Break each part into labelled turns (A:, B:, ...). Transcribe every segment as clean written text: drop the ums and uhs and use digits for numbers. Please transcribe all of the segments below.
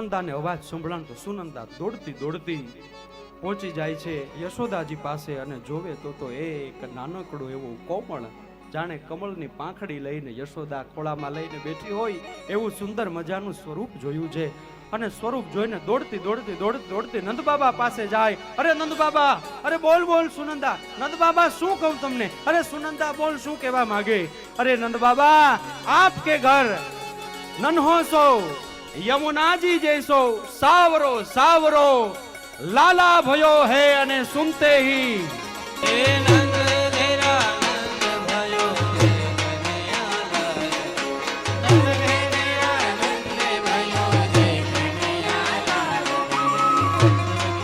A: સુનંદાને અવાજ સંભળાણ તો સુનંદા દોડતી દોડતી પહોંચી જાય છે યશોદાજી પાસે અને જોવે તો એક નાનકડું એવું કોમળ જાણે કમળની પાંખડી લઈને યશોદા ખોળામાં લઈને બેઠી હોય એવું સુંદર મજાનું સ્વરૂપ જોયું છે. અને સ્વરૂપ જોઈને દોડતી દોડતી દોડતી દોડતી નંદ બાબા પાસે જાય. અરે નંદ બાબા, અરે બોલ બોલ સુનંદા. નંદ બાબા શું કહું તમને? અરે સુનંદા બોલ શું કહેવા માંગે? અરે નંદ બાબા, આપકે ઘર નન્હો સો યમુનાજી જैसो સાવરો સાવરો લાલા ભયો હે અને સુનતે હી
B: હે નંદ ઘેરા નંદ ભયો હે કનૈયા નંદ ઘેરા નંદ ભયો હે કનૈયા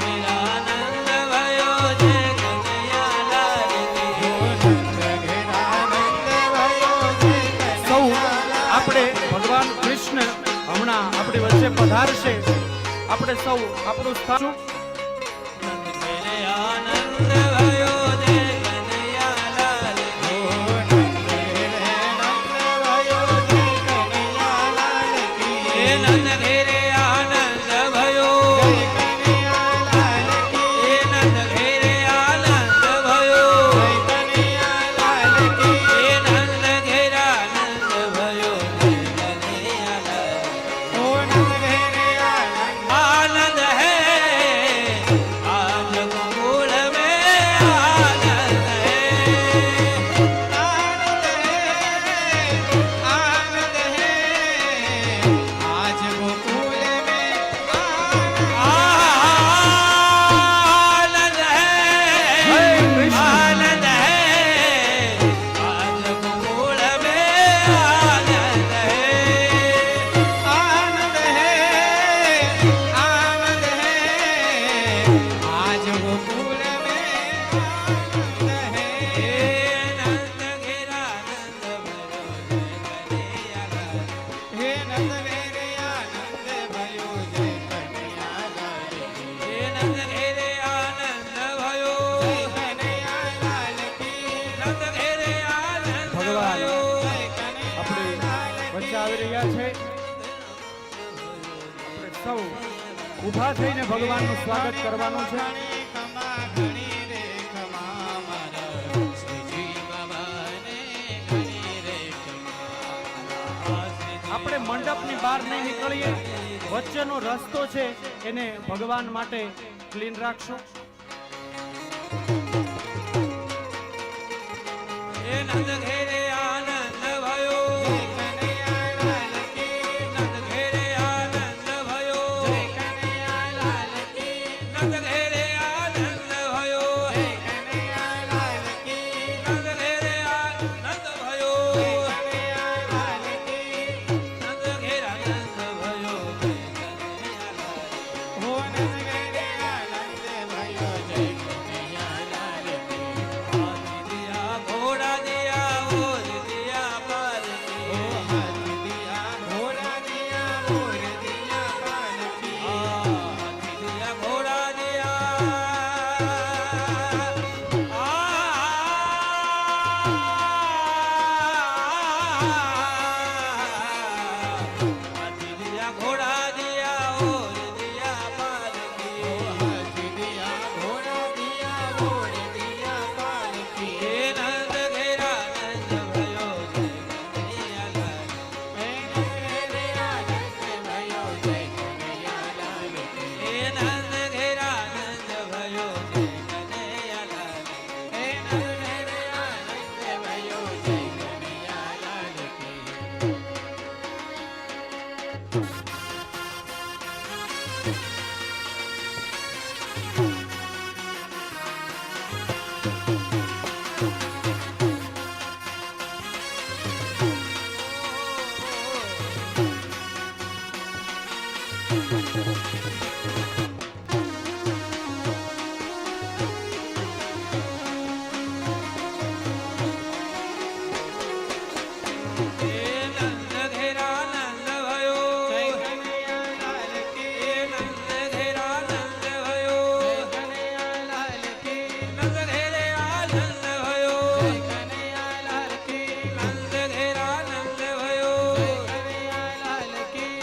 B: ઘેરા નંદ ભયો હે કનૈયા નંદ ઘેરા નંદ ભયો હે
A: સૌ આપણે ભગવાન કૃષ્ણ હમણાં આપણી વચ્ચે પધારશે. આપણે સૌ આપણું સ્થાન
B: આનંદ ભયો હે કનૈયા લાલ હે નંદ ઘેરે આનંદ ભયો હે નંદ ઘેરે આનંદ ભયો હે નંદ ઘેરા નંદ ભયો હે કનૈયા આનંદ હે આજ ગોકુળ में आनंद है आनंद है आज गोकुल में आनंद है आनंद है आज गोकुल में आनंद है आनंद है आनंद है आज गोकुल में आनंद है नंद घेरा नंद भयो हे नंद घेरे आनंद भयो जय कन्हैया लाल की हे नंद घेरे आनंद भयो जय कन्हैया लाल की नंद घेरे आनंद
A: ભગવાન
B: भयो
A: આપણી વચ્ચે આવી રહ્યા છે. આપણે સૌ ઊભા થઈને ભગવાનનું સ્વાગત કરવાનું છે.
B: ખમા ઘણી રે ખમા મારા શ્રીજી બાબાને ઘણી રે ખમા
A: આપણે મંડપની બહાર નહીં નીકળીએ. વચ્ચેનો રસ્તો છે એને ભગવાન માટે ક્લીન રાખશો.
B: હે નંદ ઘેરે આનંદ भयो કનૈયા લાલ કી નંદ ઘેરે આનંદ भयो કનૈયા લાલ કી નંદ ઘેરે આનંદ भयो કનૈયા લાલ કી નંદ ઘેરે આનંદ भयो કનૈયા લાલ કી નંદ ઘેરા નંદ भयो કનૈયા લાલ હો નંદ ઘેરે આનંદ भयो જય કનૈયા લાલ કી હાથી દિયા ઘોડા દિયા ઓર દિયા પાર કી હાથી દિયા ઘોડા દિયા ઓર દિયા પાર કી હાથી દિયા ઘોડા દિયા હાથી દિયા ઘોડા દિયા ઓર દિયા પાર કી હાથી દિયા ઘોડા દિયા ઓર દિયા પાર કી હે નંદ ઘેરા નંદ भयो જય કનૈયા લાલ હે નંદ ઘેરા નંદ भयो જય કનૈયા લાલ હે નંદ ઘેરા નંદ भयो જય કનૈયા લાલ હે નંદ ઘેરા નંદ भयो જય કનૈયા લાલ કી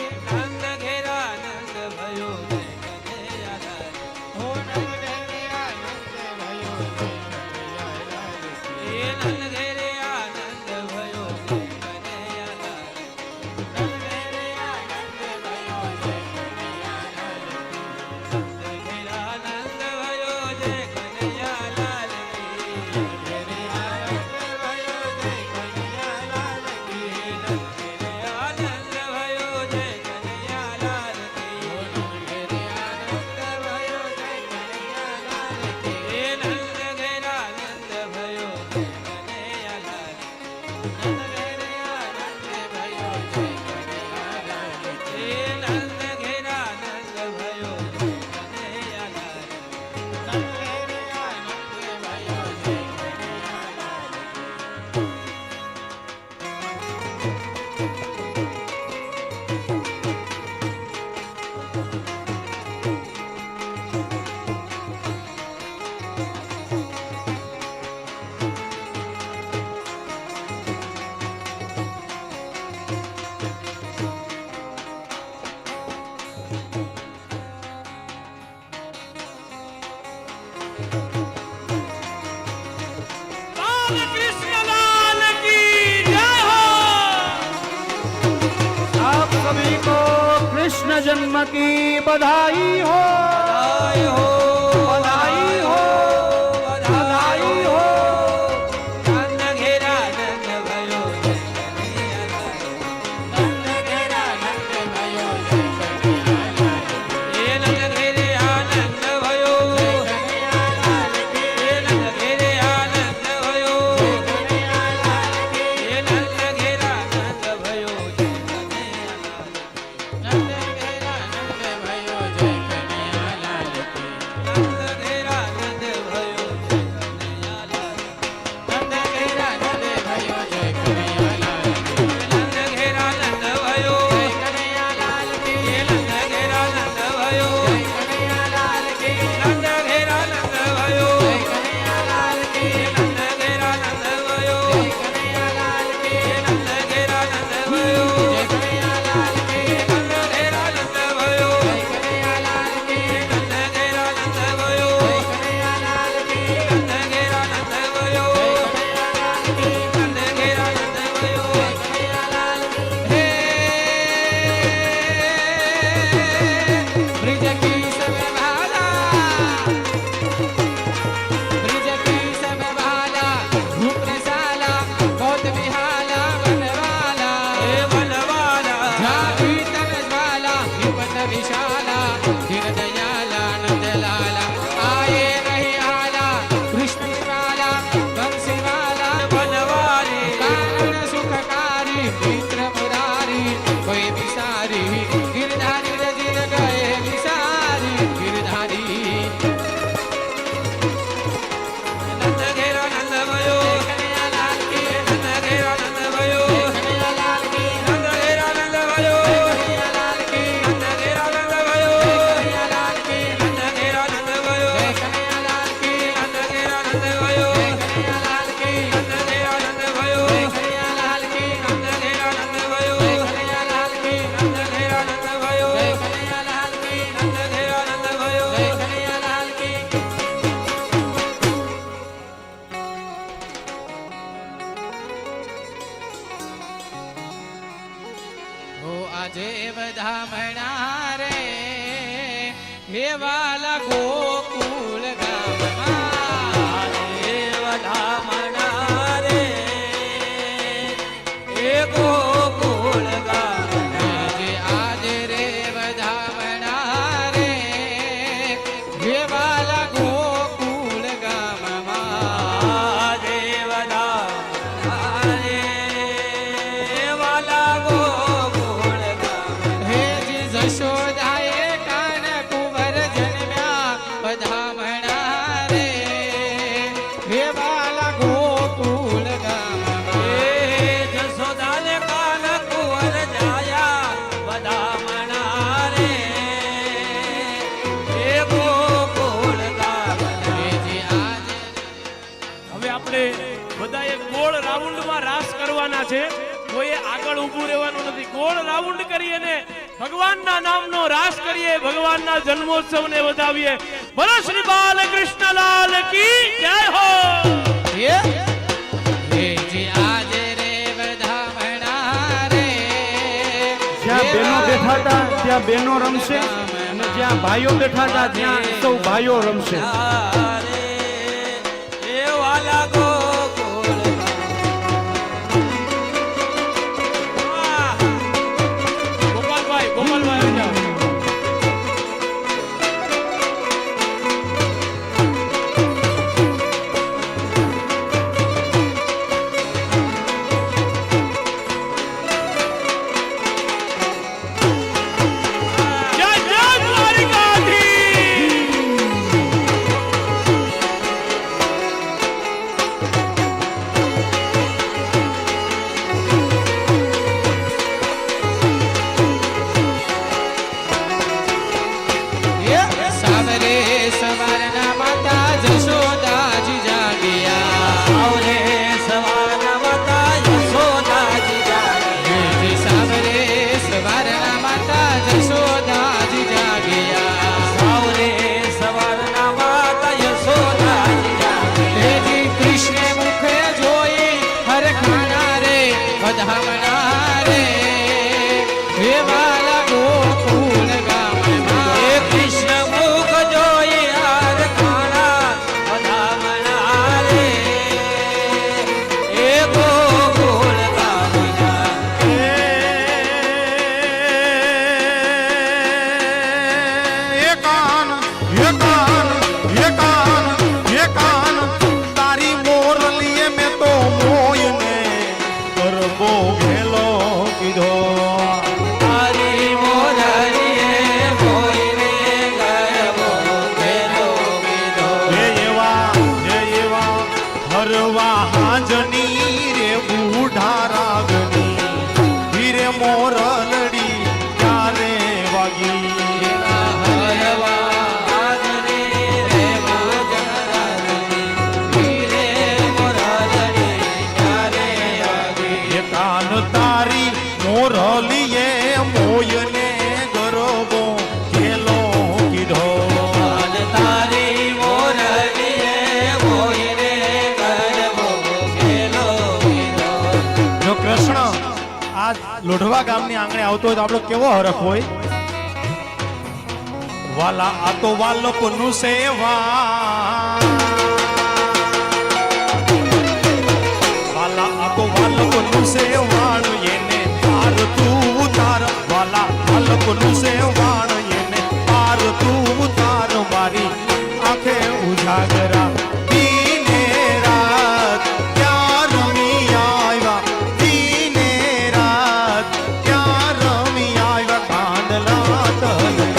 A: सभी को कृष्ण जन्म की बधाई हो,
B: बधाई हो,
A: बधाई हो, बधाई हो।
B: नंद घेरा नंद भयो जय कन्हैया लाल। नंद घेरा नंद भयो जय कन्हैया लाल। ये नंद घेरे आनंद भयो जय कन्हैया लाल की। ये नंद घेरे आनंद भयो जय कन्हैया लाल की। ये नंद घेरा नंद भयो जय कन्हैया लाल। नंद घेरा नंद भयो जय कन्हैया लाल की। नंद घेरा नंद भयो जय कन्हैया लाल। नंद घेरा नंद भयो जय कन्हैया लाल की। नंद घेरा नंद भयो जय कन्हैया लाल की। ये नंद घेरा नंद भयो जय कन्हैया लाल की। नंद घेरा नंद भयो जय कन्हैया लाल की। नंद घेरा नंद भयो जय कन्हैया लाल की। नंद घेरा नंद भयो जय कन्हैया लाल की। नंद घेरा नंद भयो जय कन्हैया लाल की। नंद घेरा नंद भयो जय कन्हैया लाल की। नंद घेरा नंद भयो जय कन्हैया लाल की। नंद घेरा नंद भयो जय कन्हैया लाल की। हे ब्रिज की सब भाला, ब्रिज की सब भाला, रूप रसाला, बहुत बिहाला बनवाला। हे बनवाला, जाति तन ज्वाला, विपत विशाला, दीन दयाला नंद लाला। आए नहीं आला, कृष्ण वाला, बंसी वाला बनवारी, कारण सुखकारी, मित्र मुरारी, कोई विसारी, गिरधारी रजिन गए विसारी, गिरधारी। नंद घेरा नंद भयो कन्हैया लाल की। नंद घेरा नंद भयो कन्हैया लाल की। नंद घेरा नंद भयो कन्हैया लाल की। नंद घेरा नंद भयो कन्हैया लाल की। नंद घेरा नंद भयो कन्हैया लाल की। नंद घेरा नंद भयो कन्हैया लाल की। नंद घेरा नंद भयो कन्हैया लाल की। नंद घेरा नंद भयो कन्हैया लाल की। नंद घेरा नंद भयो कन्हैया लाल की। नंद घेरा नंद भयो कन्हैया लाल की। हो આજે વધામણા રે હે વાલા ગોકુળ ગામમાં આજે વધામણા રે હે ગોકુળ ગામમાં આજે રે વધામણા રે હે વાલા ગોકુળ ગામમાં આજે વધામણા રે વાલા ગોકુળ ગામ હે જી જશોદાએ કાન કુંવર જન્મ્યા વધામણા રે હે વાલા ગોકુળ ગામમાં હે જશોદાને કાન કુંવર જાયા વધામણા રે હે ગોકુળ ગામ હે જી આજે
C: હવે આપણે બધાએ ગોળ રાઉન્ડમાં રાસ કરવાના છે. કોઈએ આગળ ઊભું રહેવાનું નથી. ગોળ રાઉન્ડ કરી અને ભગવાનના નામનો રાસ કરીએ, ભગવાનના જન્મોત્સવને વધાવીએ. બોલો શ્રી બાલકૃષ્ણલાલ કી જય હો.
B: હે જી આજે રે વધામણા રે
A: જ્યાં બહેનો બેઠા હતા ત્યાં બહેનો રમશે અને જ્યાં ભાઈઓ બેઠા હતા ત્યાં સૌ ભાઈઓ રમશે.
B: એ વાલા ગોકુળ ગામ
C: ગોપાલભાઈ આવી જાઓ. જય જય દ્વારિકાધીશ.
D: મોરલડી ક્યારે વાગી એ કાન તારી મોરલીએ મોયને ગરબો ખેલો કીધો જો કૃષ્ણ આ લોઢવા ગામની આંગણે આવતો હોય તો આપણો કેવો હરખ હોય વાલા આ તો વાલપનું સેવા વાલા આ તો વાલપનું સેવાણ એને પાર તું ઉતાર વાલા વાલપનું સેવાણ એને પાર તું ઉતાર મારી આંખે ઉજાગરા દીને રાત ક્યાં રમી આવ્યા દીને રાત ક્યાં રમી આવ્યા કાંદલા તલે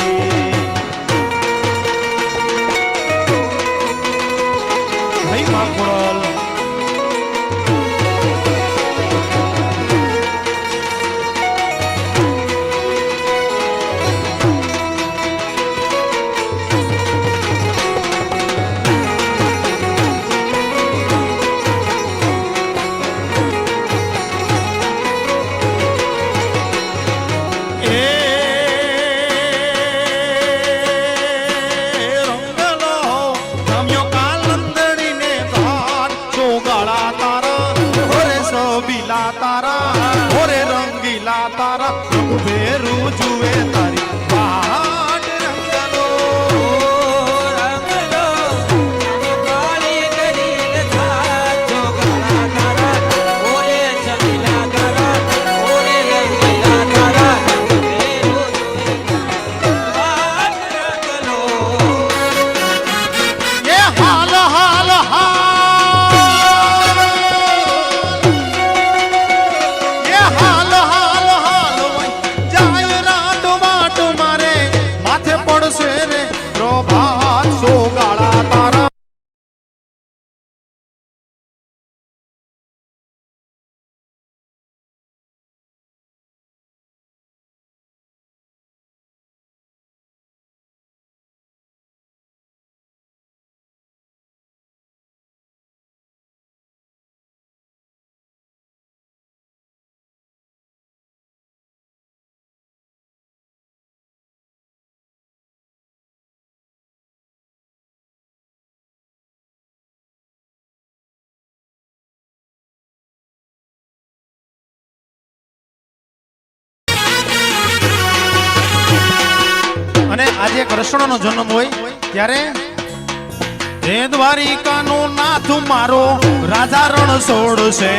D: ભાઈ માખોળ જુએ તારી પહાડ રંગલો એ હાલ હાલ હાલ એ હાલ હાલ હાલ જાય રાત માટ મારે માથે પડશે રે પ્રભાત સોગાળા તારા અને આજે કૃષ્ણનો જન્મ હોય ત્યારે હે દ્વારિકાનો નાથ મારો રાજા રણ છોડશે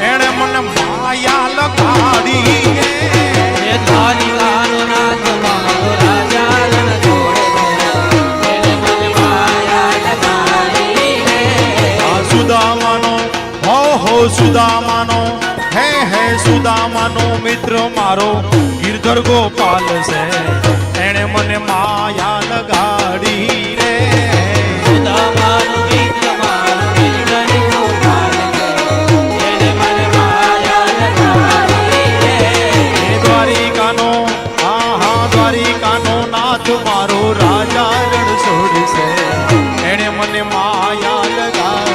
D: એણે મને માયા લગાડી સુદામાનો હો સુદામાનો હે સુદામાનો મિત્ર મારો ગિરધર ગોપાલ છે એણે મને માયા લગાડી રે દ્વારિકાનો દ્વારિકાનો નાથ મારો રાજા રણ છોડશે એણે મને માયા લગાડી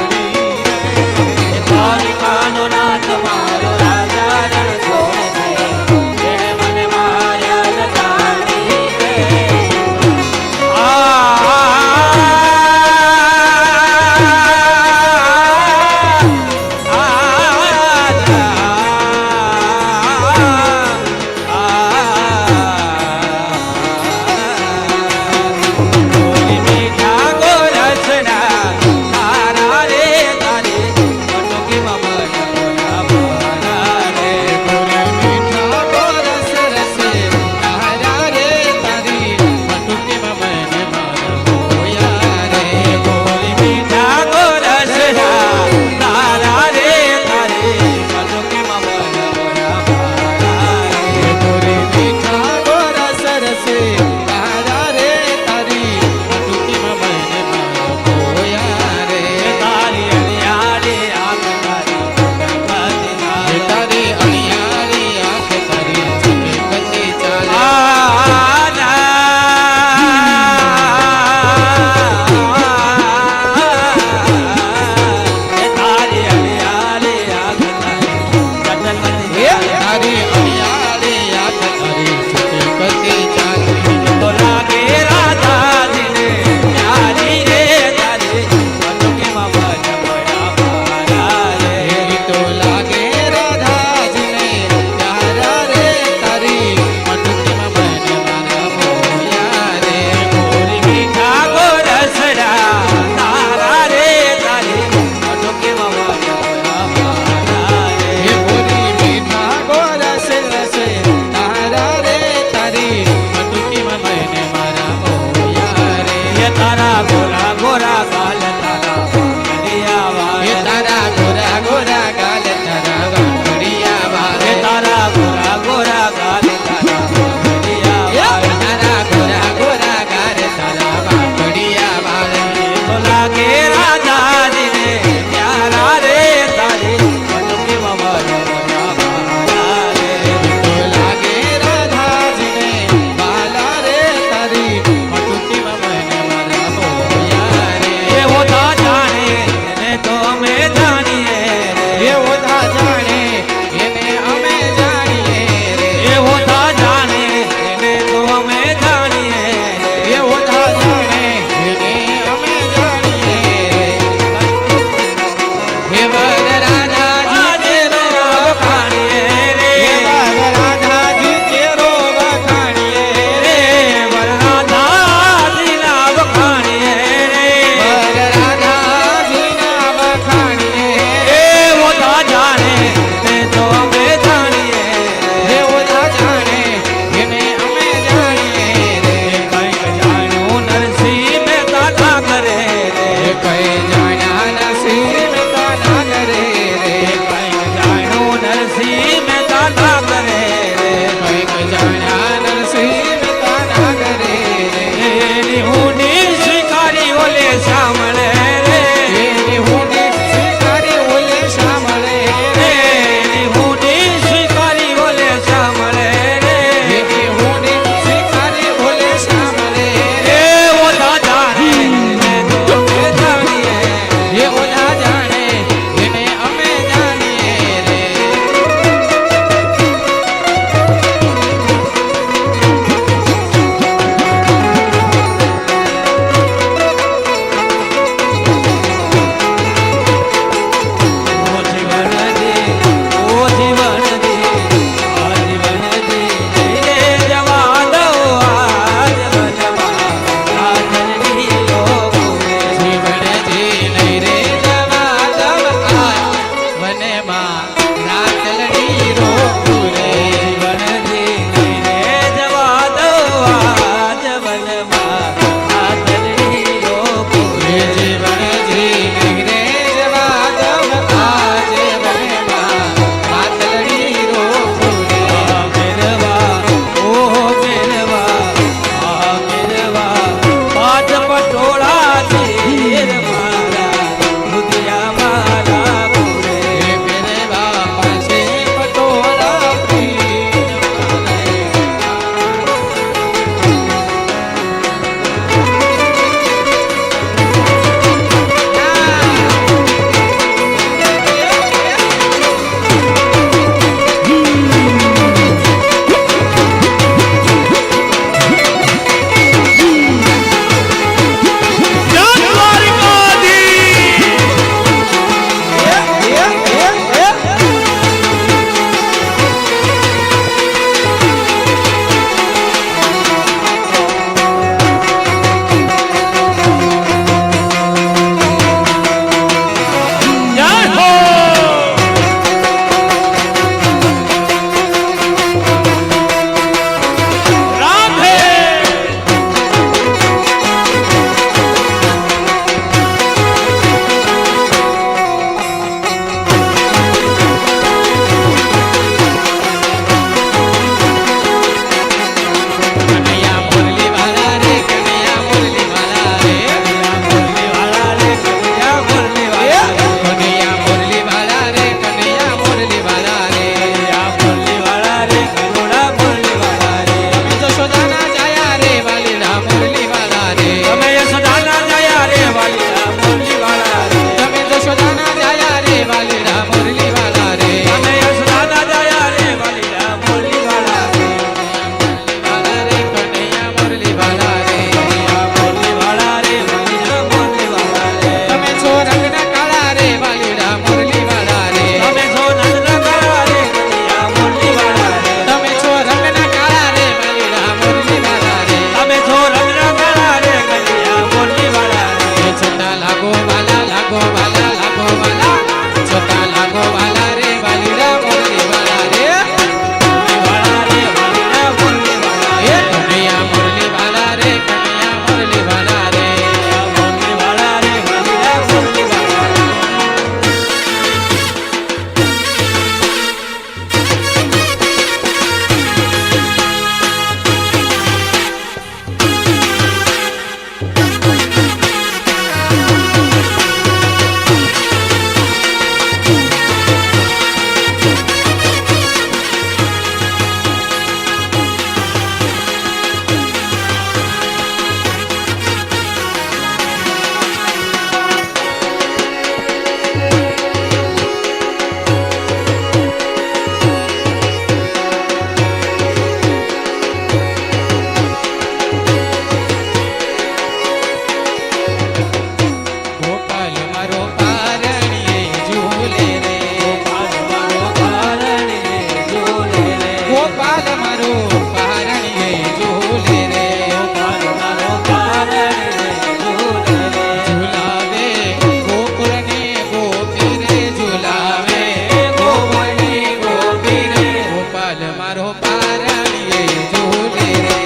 B: પારણીએ ઝૂલે રે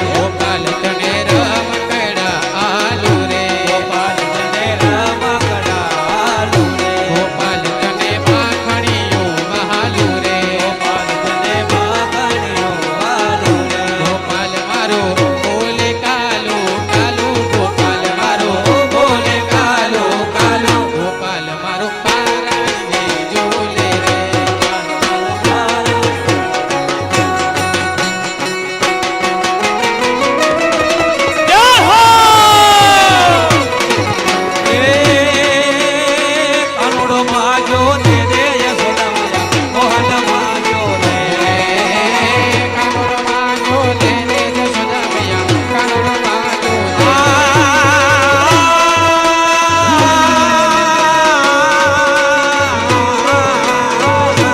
B: ગોપાલ તને રમકડા આલુ રે ગોપાલ તને માખણીઓ મહાલુ રે ગોપાલ મારો બોલે કાલો કાલો ગોપાલ મારો બોલે કાલો કાલો ગોપાલ મારો પારણીએ ઝૂલે રે
C: જય હો!
B: કાનુડો માજો ને રે યશોદા મોહન માજો રે કાનુડો માજો ને રે યશોદા કાનુડો માજો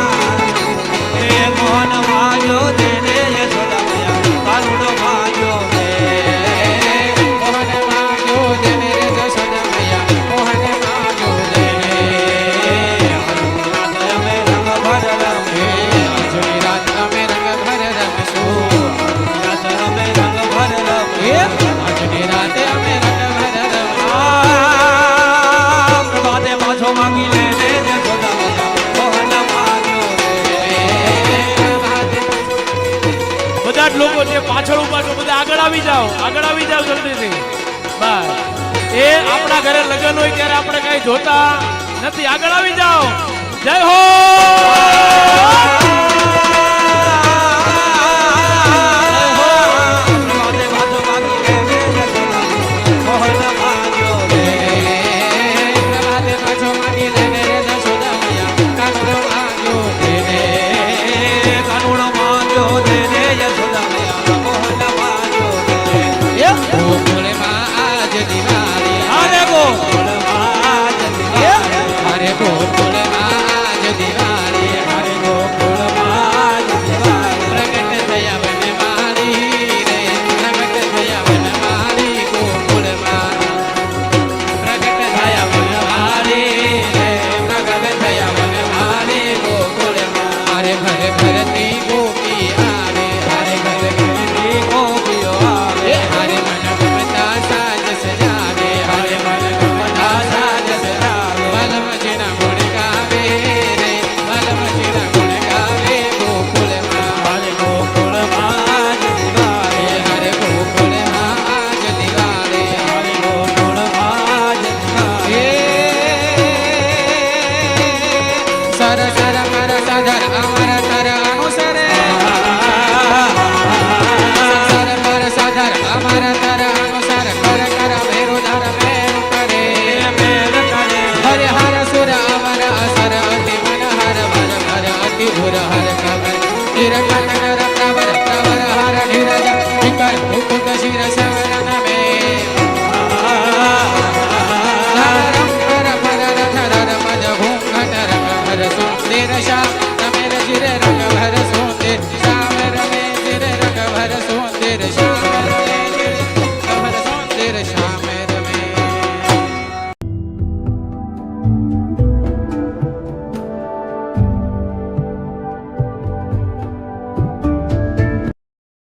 B: રે મોહન માજો ને રે યશોદા કાનુડો માજો રે મોહન માજો ને રે યશોદા મોહન માજો રે અમે રંગ ભર રમે આજની રાત અમે રંગ ભર રમશું રાત અમે રંગ ભર રમે આજની રાતે અમે રંગ ભર રમશું પ્રભાતે પાછો માંગી લે રે યશોદા મોહન માજો રે
C: બધા જ લોકો જે પાછળ ઉભા છો બધા આગળ આવી જાઓ જલ્દીથી બસ એ આપણા ઘરે લગ્ન હોય ત્યારે આપણે કઈ જોતા નથી આગળ આવી જાઓ જય હો
B: પ્રભાતે પાછો માંગી લે રે યશોદા મોહન માજો રે પ્રભાતે પાછો માંગી લે રે યશોદા કાનુડો માજો રે કાનુડો માજો રે યશોદા મોહન માજો રે ગોકુળમાં આજ દિવાળી
C: અરે
B: ગોકુળમાં આજ દિવાળી અરે ગોકુળમાં આજ દિવાળી અરે ગોકુળમાં આજ દિવાળી પ્રગટ થયા વન મારી રે પ્રગટ થયા વન મારી ગોકુળમાં પ્રગટ થયા વન મારી રે પ્રગટ થયા વન મારી ગોકુળમાં અરે ઘર ઘરથી ગોપી આવે અરે ઘર ઘરથી ગોપીઓ આવે અરે મન ગમતા સાજ સજાવે અરે મન ગમતા સાજ સજાવે બલમજીના ગુણ ગાવે રે બલમજીના ગુણ ગાવે ગોકુળમાં અરે ગોકુળમાં આજ દિવાળી અરે ગોકુળમાં આજ દિવાળી અરે ગોકુળમાં આજ દિવાળી સર સર મર સધર અમર તર અનુસરે સર પર સધર અમર તર અનુસર કર કર મેરુ ધર મેરુ કરે હરે હર સુર અમર અસર અતિ મન હર વર ભર અતિ ભુર હર કબર તિર કનન પ્રવર પ્રવર હર ધીરજ વિકર મુકુદ શિર સવરન મે ધરમ પર પર રથ રર મદ ઘૂંઘટ રંગ ભર સુંદર શ્યામ રમેર ચિર રંગ ભર સુંદર શ્યામ રમે ચિર રંગ ભર સુંદર શ્યામ